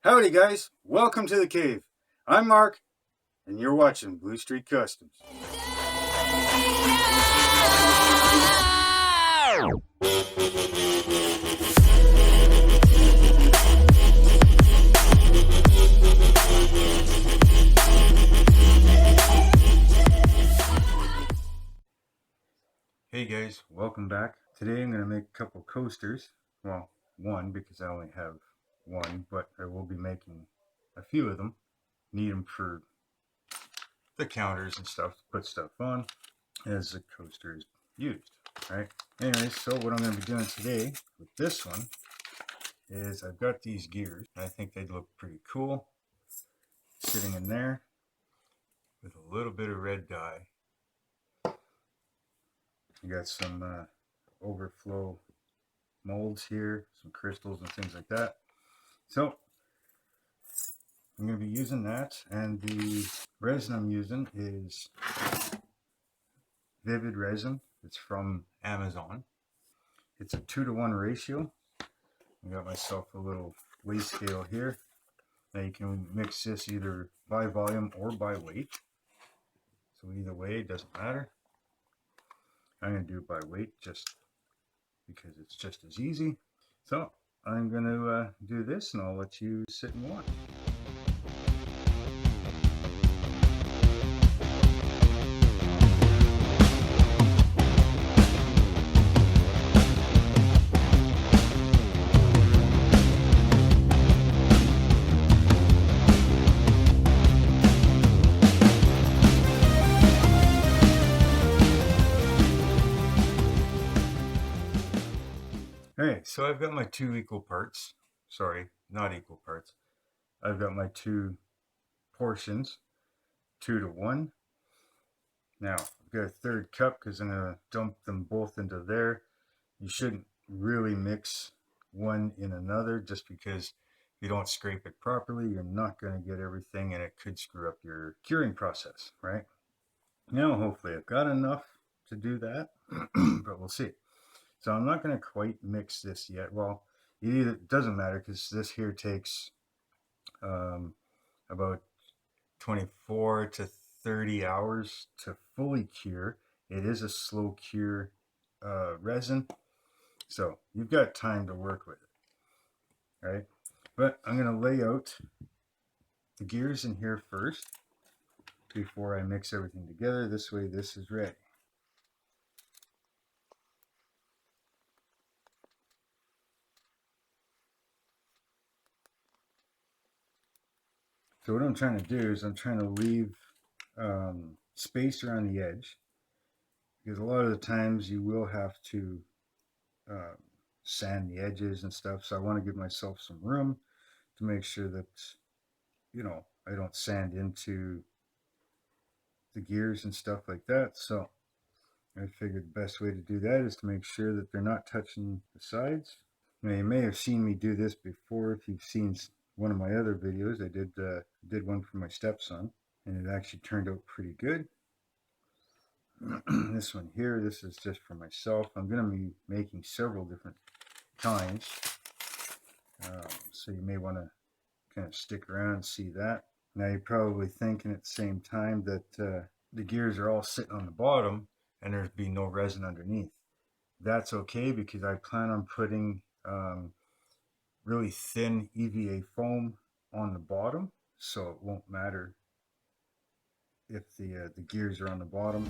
Howdy guys, welcome to the cave. I'm Mark and you're watching Blue Street Customs. Hey guys, welcome back. Today I'm going to make a couple coasters. Well, one because I only have one, but I will be making a few of them. Need them for the counters and stuff to put stuff on as the coaster is used, right? Anyways, so what I'm going to be doing today with this one is I've got these gears. I think they look pretty cool sitting in there with a little bit of red dye. You got some overflow molds here, some crystals and things like that. So I'm going to be using that, and the resin I'm using is Vivid resin. It's from Amazon. It's a 2-to-1 ratio. I got myself a little weigh scale here. Now you can mix this either by volume or by weight. So either way, it doesn't matter. I'm going to do it by weight just because it's just as easy. So I'm going to do this and I'll let you sit and watch. Okay, so I've got my two equal parts. Sorry, not equal parts. I've got my two portions, 2-to-1. Now, I've got a third cup because I'm going to dump them both into there. You shouldn't really mix one in another just because if you don't scrape it properly, you're not going to get everything and it could screw up your curing process, right? Now, hopefully I've got enough to do that, but we'll see. So I'm not going to quite mix this yet. Well, it doesn't matter because this here takes about 24 to 30 hours to fully cure. It is a slow cure resin, so you've got time to work with it, right? But I'm going to lay out the gears in here first before I mix everything together. This way this is ready. So what I'm trying to do is I'm trying to leave space around the edge, because a lot of the times you will have to sand the edges and stuff. So I want to give myself some room to make sure that, you know, I don't sand into the gears and stuff like that. So I figured the best way to do that is to make sure that they're not touching the sides. Now you may have seen me do this before. If you've seen one of my other videos, I did one for my stepson, and it actually turned out pretty good. This one here, this is just for myself. I'm going to be making several different kinds, so you may want to kind of stick around and see that. Now you're probably thinking at the same time that the gears are all sitting on the bottom and there's be no resin underneath. That's okay because I plan on putting really thin EVA foam on the bottom, so it won't matter if the gears are on the bottom.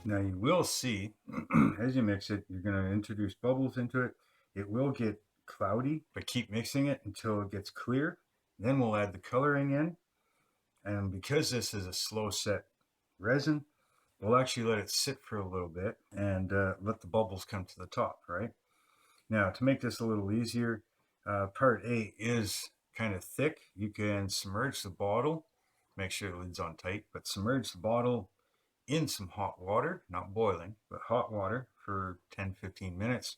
Now you will see, as you mix it, you're going to introduce bubbles into it. It will get cloudy, but keep mixing it until it gets clear. Then we'll add the coloring in. And because this is a slow set resin, we'll actually let it sit for a little bit and let the bubbles come to the top, right? Now, to make this a little easier, part A is kind of thick, you can submerge the bottle, make sure the lid's on tight, but submerge the bottle in some hot water, not boiling, but hot water for 10-15 minutes,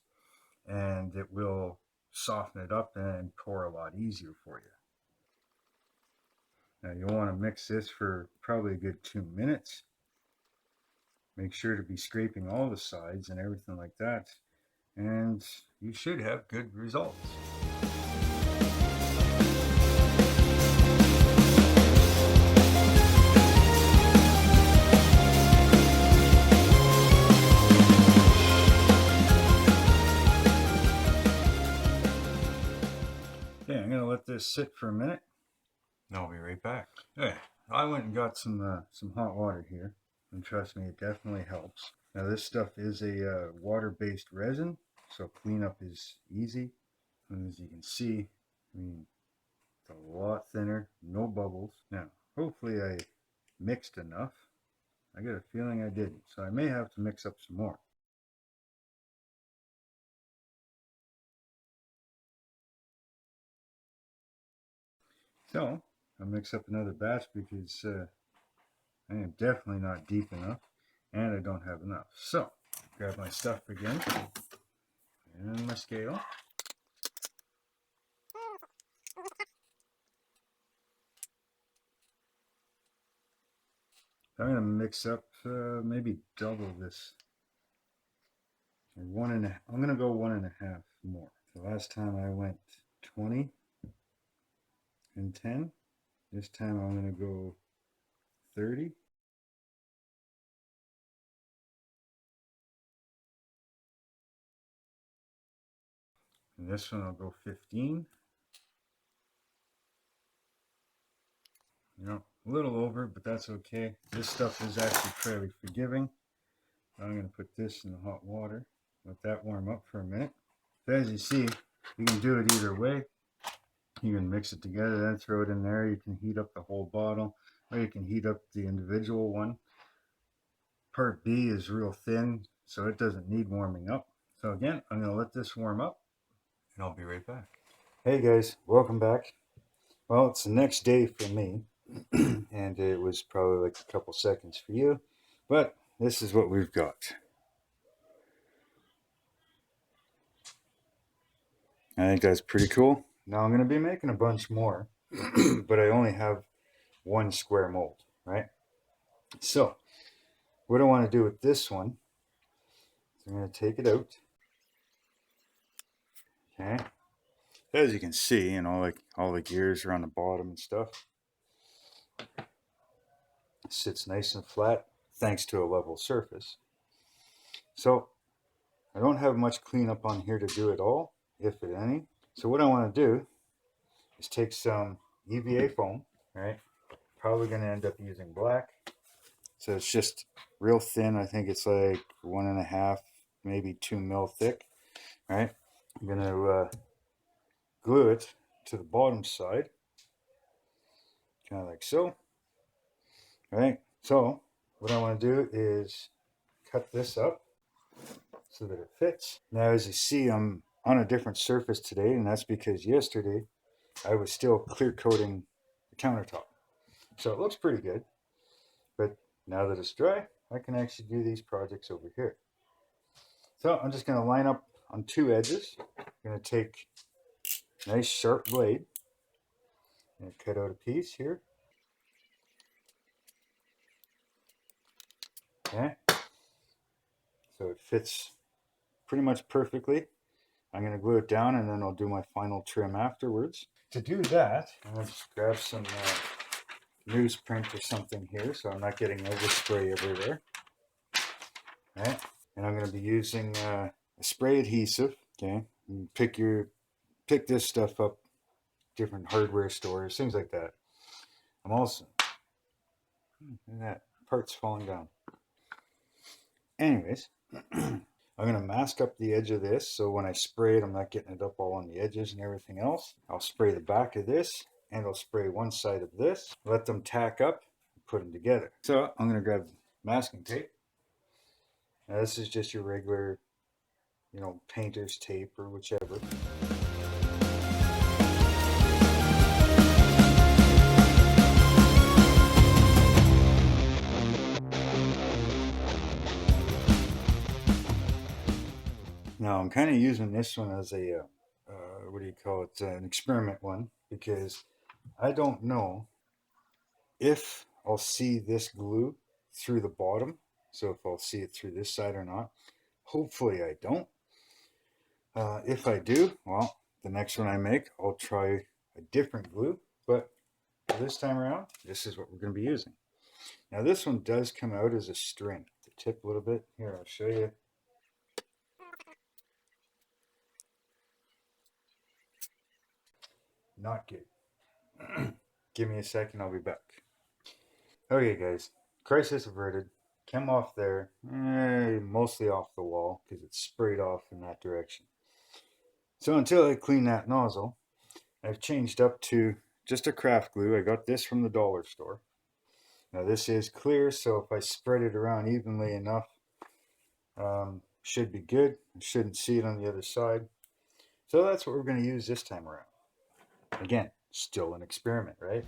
and it will soften it up and pour a lot easier for you. Now you'll want to mix this for probably a good 2 minutes. Make sure to be scraping all the sides and everything like that, and you should have good results. Okay, I'm going to let this sit for a minute, and I'll be right back. Okay, I went and got some hot water here, and trust me, it definitely helps. Now this stuff is a water-based resin, so cleanup is easy. And as you can see, I mean, it's a lot thinner, no bubbles. Now, hopefully I mixed enough. I got a feeling I didn't, so I may have to mix up some more. So, I'll mix up another batch because I am definitely not deep enough and I don't have enough. So, grab my stuff again and my scale. I'm going to mix up maybe double this. I'm going to go 1.5 more. The last time I went 20 and 10. This time I'm going to go 30. And this one I'll go 15. You know, a little over, but that's okay. This stuff is actually fairly forgiving. I'm going to put this in the hot water. Let that warm up for a minute. So as you see, you can do it either way. You can mix it together, then throw it in there. You can heat up the whole bottle, or you can heat up the individual one. Part B is real thin, so it doesn't need warming up. So again, I'm going to let this warm up, and I'll be right back. Hey guys, welcome back. Well, it's the next day for me, and it was probably like a couple seconds for you, but this is what we've got. I think that's pretty cool. Now I'm going to be making a bunch more, but I only have one square mold, right? So what I want to do with this one is I'm going to take it out. Okay. As you can see, you know, like all the gears are on the bottom and stuff. It sits nice and flat thanks to a level surface. So I don't have much cleanup on here to do at all, if any. So what I want to do is take some EVA foam, right? Probably going to end up using black. So it's just real thin. I think it's like 1.5, maybe 2 mil thick, right? I'm going to glue it to the bottom side, kind of like so, right? So what I want to do is cut this up so that it fits. Now, as you see, I'm on a different surface today, and that's because yesterday I was still clear coating the countertop. So it looks pretty good, but now that it's dry, I can actually do these projects over here. So I'm just going to line up on 2 edges. I'm going to take a nice sharp blade and cut out a piece here. Okay, so it fits pretty much perfectly. I'm going to glue it down and then I'll do my final trim afterwards. To do that, I'm going to just grab some newsprint or something here so I'm not getting overspray everywhere. Right, and I'm going to be using a spray adhesive. Okay, and pick this stuff up, different hardware stores, things like that. I'm also, look at that, parts falling down. Anyways, I'm going to mask up the edge of this so when I spray it, I'm not getting it up all on the edges and everything else. I'll spray the back of this and I'll spray one side of this, let them tack up, and put them together. So I'm going to grab masking tape. Now this is just your regular, you know, painter's tape or whichever. I'm kind of using this one as a, what do you call it, an experiment one, because I don't know if I'll see this glue through the bottom. So if I'll see it through this side or not. Hopefully I don't. If I do, well, the next one I make, I'll try a different glue. But this time around, this is what we're going to be using. Now this one does come out as a string. The tip a little bit. Here, I'll show you. Not good. Give me a second, I'll be back. Okay guys, crisis averted. Came off there, mostly off the wall because it sprayed off in that direction. So until I clean that nozzle, I've changed up to just a craft glue. I got this from the dollar store. Now this is clear, so if I spread it around evenly enough, should be good. I shouldn't see it on the other side. So that's what we're going to use this time around. Again, still an experiment, right?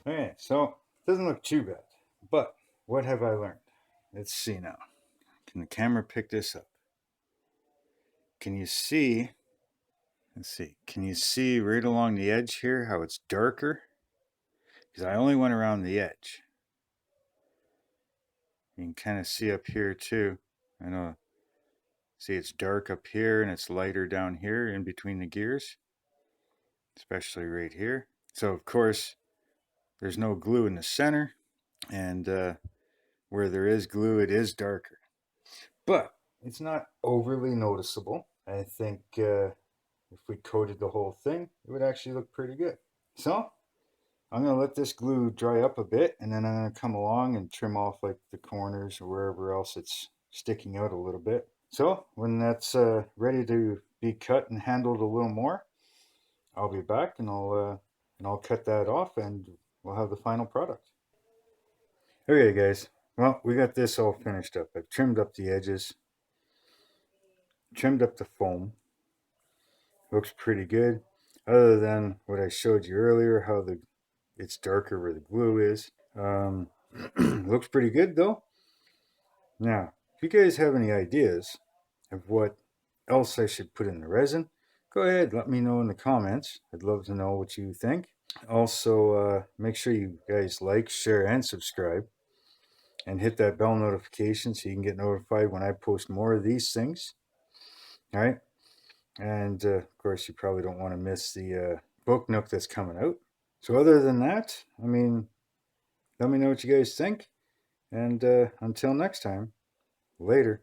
Okay, so it doesn't look too bad, but what have I learned? Let's see now. Can the camera pick this up? Can you see? Let's see. Can you see right along the edge here how it's darker? Because I only went around the edge. You can kind of see up here too. I know. See, it's dark up here and it's lighter down here in between the gears, especially right here. So of course, there's no glue in the center, and where there is glue, it is darker. But it's not overly noticeable. I think if we coated the whole thing, it would actually look pretty good. So I'm going to let this glue dry up a bit, and then I'm going to come along and trim off like the corners or wherever else it's sticking out a little bit. So when that's ready to be cut and handled a little more, I'll be back and I'll cut that off and we'll have the final product. Okay guys, well, we got this all finished up. I've trimmed up the edges, trimmed up the foam. Looks pretty good, other than what I showed you earlier, how it's darker where the glue is. Looks pretty good though. Now, if you guys have any ideas of what else I should put in the resin, go ahead, let me know in the comments. I'd love to know what you think. Also, make sure you guys like, share, and subscribe. And hit that bell notification so you can get notified when I post more of these things. All right. And of course, you probably don't want to miss the book nook that's coming out. So other than that, I mean, let me know what you guys think. And until next time, later.